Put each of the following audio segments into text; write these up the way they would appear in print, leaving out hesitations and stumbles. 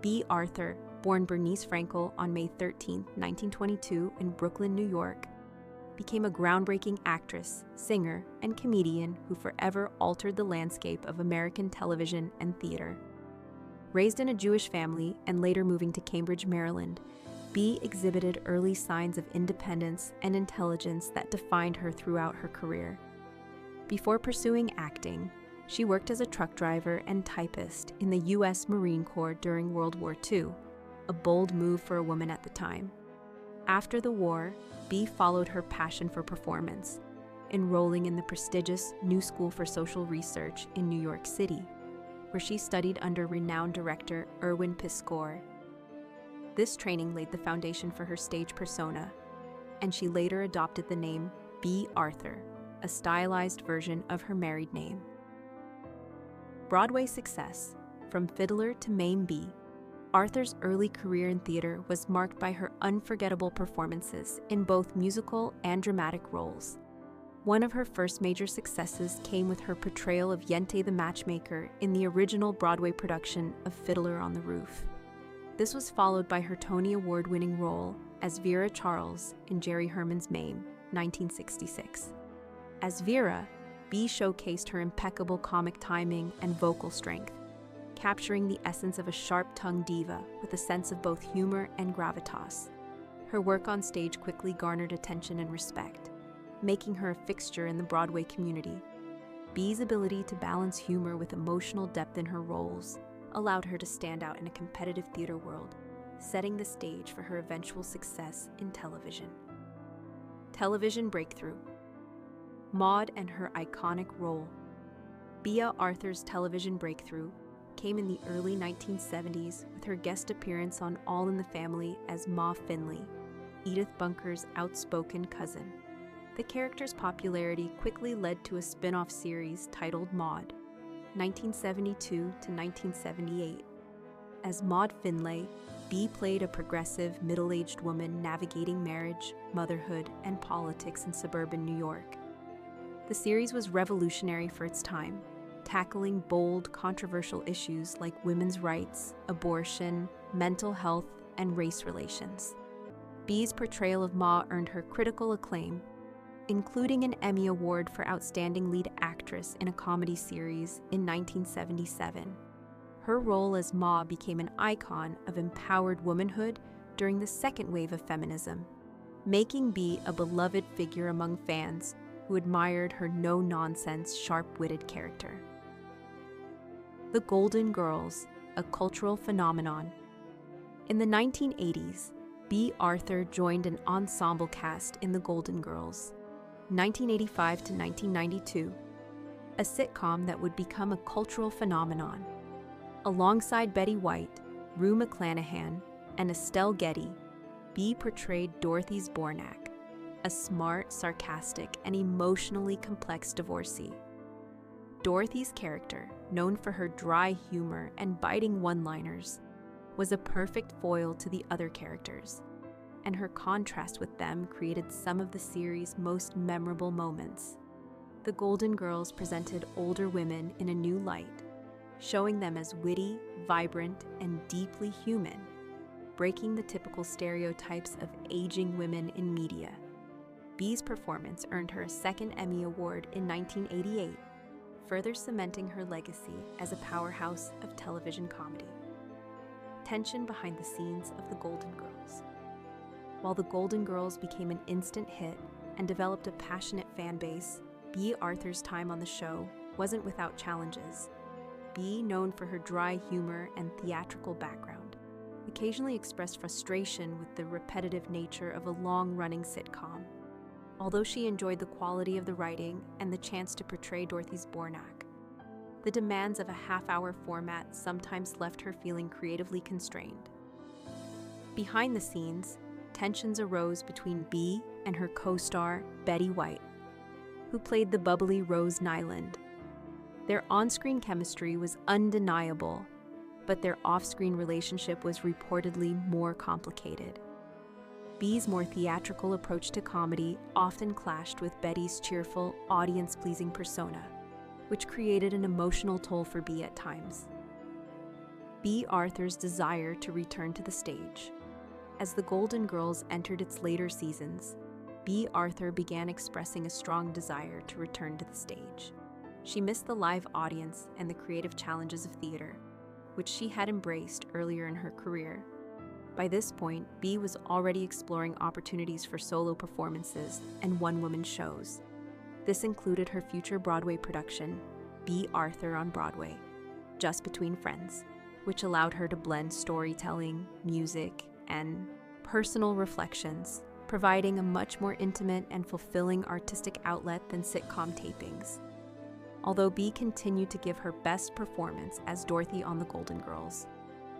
Bea Arthur, born Bernice Frankel on May 13, 1922 in Brooklyn, New York, became a groundbreaking actress, singer, and comedian who forever altered the landscape of American television and theater. Raised in a Jewish family and later moving to Cambridge, Maryland, Bea exhibited early signs of independence and intelligence that defined her throughout her career. Before pursuing acting, she worked as a truck driver and typist in the U.S. Marine Corps during World War II, a bold move for a woman at the time. After the war, Bea followed her passion for performance, enrolling in the prestigious New School for Social Research in New York City, where she studied under renowned director Erwin Piskorn. This training laid the foundation for her stage persona, and she later adopted the name Bea Arthur, a stylized version of her married name. Broadway success, from Fiddler to Mame Bea, Arthur's early career in theater was marked by her unforgettable performances in both musical and dramatic roles. One of her first major successes came with her portrayal of Yente the Matchmaker in the original Broadway production of Fiddler on the Roof. This was followed by her Tony Award-winning role as Vera Charles in Jerry Herman's Mame, 1966. As Vera, Bea showcased her impeccable comic timing and vocal strength, capturing the essence of a sharp-tongued diva with a sense of both humor and gravitas. Her work on stage quickly garnered attention and respect, making her a fixture in the Broadway community. Bea's ability to balance humor with emotional depth in her roles allowed her to stand out in a competitive theater world, setting the stage for her eventual success in television. Television breakthrough. Maude and her iconic role. Bea Arthur's television breakthrough came in the early 1970s with her guest appearance on All in the Family as Maude Findlay, Edith Bunker's outspoken cousin. The character's popularity quickly led to a spin-off series titled Maude, 1972 to 1978. As Maude Findlay, Bea played a progressive, middle-aged woman navigating marriage, motherhood, and politics in suburban New York. The series was revolutionary for its time, tackling bold, controversial issues like women's rights, abortion, mental health, and race relations. Bea's portrayal of Ma earned her critical acclaim, including an Emmy Award for Outstanding Lead Actress in a Comedy Series in 1977. Her role as Ma became an icon of empowered womanhood during the second wave of feminism, making Bea a beloved figure among fans who admired her no-nonsense, sharp-witted character. The Golden Girls, a cultural phenomenon. In the 1980s, Bea Arthur joined an ensemble cast in The Golden Girls, 1985 to 1992, a sitcom that would become a cultural phenomenon. Alongside Betty White, Rue McClanahan, and Estelle Getty, Bea portrayed Dorothy Zbornak, a smart, sarcastic, and emotionally complex divorcee. Dorothy's character, known for her dry humor and biting one-liners, was a perfect foil to the other characters, and her contrast with them created some of the series' most memorable moments. The Golden Girls presented older women in a new light, showing them as witty, vibrant, and deeply human, breaking the typical stereotypes of aging women in media. Bea's performance earned her a second Emmy Award in 1988, further cementing her legacy as a powerhouse of television comedy. Tension behind the scenes of The Golden Girls. While The Golden Girls became an instant hit and developed a passionate fan base, Bea Arthur's time on the show wasn't without challenges. Bea, known for her dry humor and theatrical background, occasionally expressed frustration with the repetitive nature of a long-running sitcom. Although she enjoyed the quality of the writing and the chance to portray Dorothy Zbornak, the demands of a half-hour format sometimes left her feeling creatively constrained. Behind the scenes, tensions arose between Bea and her co-star, Betty White, who played the bubbly Rose Nyland. Their on-screen chemistry was undeniable, but their off-screen relationship was reportedly more complicated. Bea's more theatrical approach to comedy often clashed with Betty's cheerful, audience-pleasing persona, which created an emotional toll for Bea at times. Bea Arthur's desire to return to the stage. As the Golden Girls entered its later seasons, Bea Arthur began expressing a strong desire to return to the stage. She missed the live audience and the creative challenges of theater, which she had embraced earlier in her career. By this point, Bea was already exploring opportunities for solo performances and one-woman shows. This included her future Broadway production, Bea Arthur on Broadway, Just Between Friends, which allowed her to blend storytelling, music, and personal reflections, providing a much more intimate and fulfilling artistic outlet than sitcom tapings. Although Bea continued to give her best performance as Dorothy on The Golden Girls,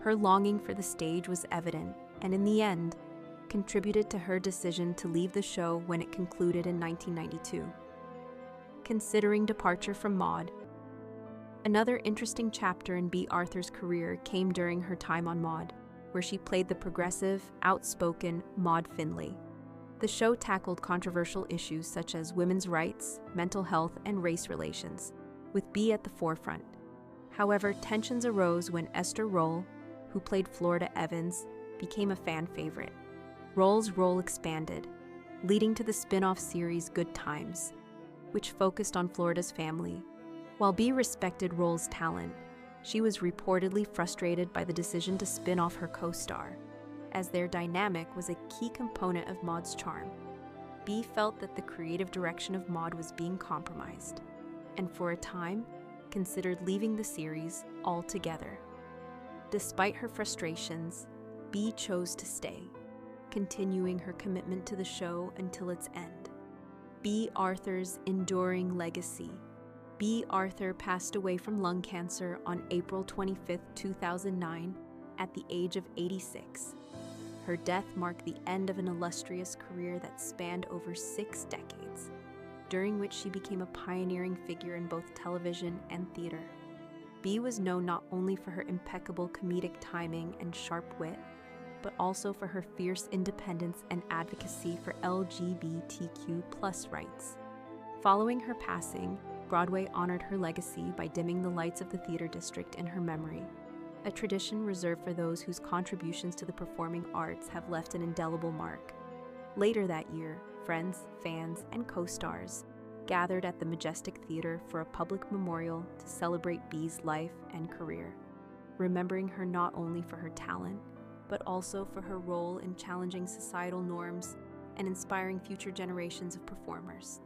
her longing for the stage was evident and in the end, contributed to her decision to leave the show when it concluded in 1992. Considering departure from Maude, another interesting chapter in Bea Arthur's career came during her time on Maude, where she played the progressive, outspoken Maude Findlay. The show tackled controversial issues such as women's rights, mental health, and race relations, with Bea at the forefront. However, tensions arose when Esther Roll, who played Florida Evans, became a fan favorite. Roll's role expanded, leading to the spin-off series Good Times, which focused on Florida's family. While Bea respected Roll's talent, she was reportedly frustrated by the decision to spin off her co-star, as their dynamic was a key component of Maude's charm. Bea felt that the creative direction of Maude was being compromised, and for a time, considered leaving the series altogether. Despite her frustrations, Bea chose to stay, continuing her commitment to the show until its end. Bea Arthur's enduring legacy. Bea Arthur passed away from lung cancer on April 25, 2009, at the age of 86. Her death marked the end of an illustrious career that spanned over 6 decades, during which she became a pioneering figure in both television and theater. Bea was known not only for her impeccable comedic timing and sharp wit, but also for her fierce independence and advocacy for LGBTQ+ rights. Following her passing, Broadway honored her legacy by dimming the lights of the theater district in her memory, a tradition reserved for those whose contributions to the performing arts have left an indelible mark. Later that year, friends, fans, and co-stars gathered at the Majestic Theater for a public memorial to celebrate Bea's life and career, remembering her not only for her talent, but also for her role in challenging societal norms and inspiring future generations of performers.